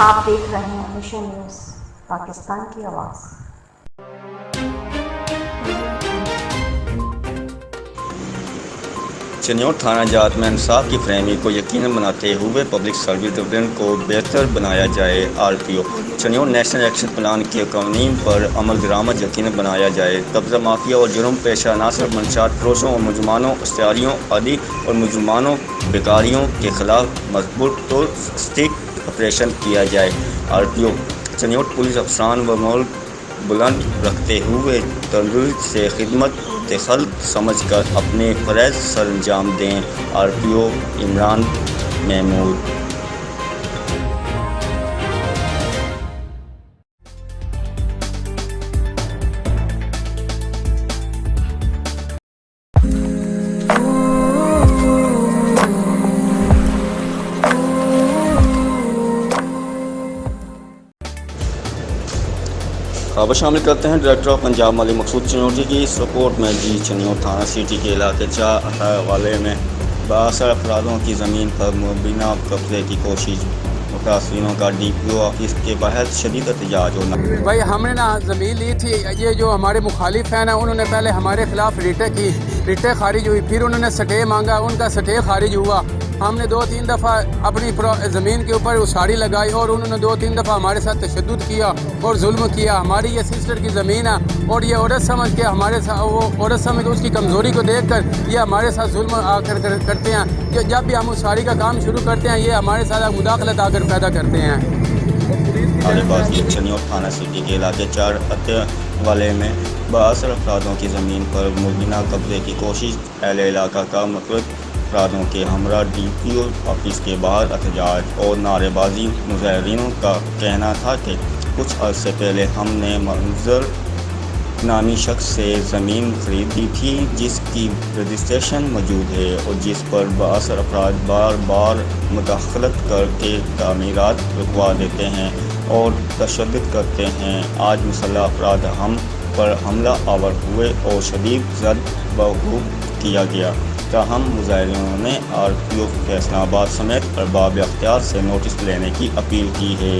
آپ دیکھ رہے ہیں مشن نیوز پاکستان کی آواز۔ چنیوٹ تھانہ جات میں انصاف کی فراہمی کو یقینی بناتے ہوئے پبلک سروس ڈویژن کو بہتر بنایا جائے۔ RPO Chiniot national action plan کے قوانین پر عمل درآمد یقینی بنایا جائے۔ قبضہ مافیا اور جرم پیشہ عناصر، منشیات فروشوں اور مجرمانوں، اشتہاریوں، عادی اور مجرمانوں، بیکاریوں کے خلاف مربوط طور سٹنگ آپریشن کیا جائے۔ RPO چنیوٹ پولیس افسران و ملک بلند رکھتے ہوئے تندرست سے خدمت خلق سمجھ کر اپنے فرائض سر انجام دیں۔ RPO عمران محمود۔ خبر شامل کرتے ہیں ڈائریکٹر آف پنجاب مالی مقصود چنیوٹ کی سپورٹ میں۔ چنیوٹ تھانہ سٹی کے علاقے 4 والے میں بااثر افرادوں کی زمین پر مبینہ قبضے کی کوشش، متاثرینوں کا DPO آفس کے باہر شدید احتجاج ہونا۔ بھائی ہم نے نا زمین لی تھی، یہ جو ہمارے مخالف ہیں نا انہوں نے پہلے ہمارے خلاف ریٹیں خارج ہوئی، پھر انہوں نے سٹے مانگا، ان کا سٹے خارج ہوا۔ ہم نے 2-3 دفعہ اپنی زمین کے اوپر اساڑی لگائی اور انہوں نے 2-3 دفعہ ہمارے ساتھ تشدد کیا اور ظلم کیا۔ ہماری یہ سسٹر کی زمین ہے اور یہ عورت سمجھ کے ہمارے ساتھ، وہ عورت سمجھ کے اس کی کمزوری کو دیکھ کر یہ ہمارے ساتھ ظلم آ کر کرتے ہیں۔ جب بھی ہم اساڑی کا کام شروع کرتے ہیں یہ ہمارے ساتھ مداخلت آ کر پیدا کرتے ہیں۔ چنیوٹ تھانہ سٹی کے علاقے 4 والے میں بااثر افرادوں کی زمین پر مبینہ قبضے کی کوشش، اہل علاقہ کا متعدد افرادوں کے ہمراہ DPO آفس کے باہر احتجاج اور نعرے بازی۔ مظاہرینوں کا کہنا تھا کہ کچھ عرصے پہلے ہم نے منظر نامی شخص سے زمین خریدی تھی جس کی رجسٹریشن موجود ہے اور جس پر بااثر افراد بار بار مداخلت کر کے تعمیرات رکوا دیتے ہیں اور تشدد کرتے ہیں۔ آج مسلح افراد ہم پر حملہ آور ہوئے اور شدید زد وغوب کیا گیا، تاہم مظاہرینوں نے RPO فیصلہ آباد سمیت ارباب اختیار سے نوٹس لینے کی اپیل کی ہے۔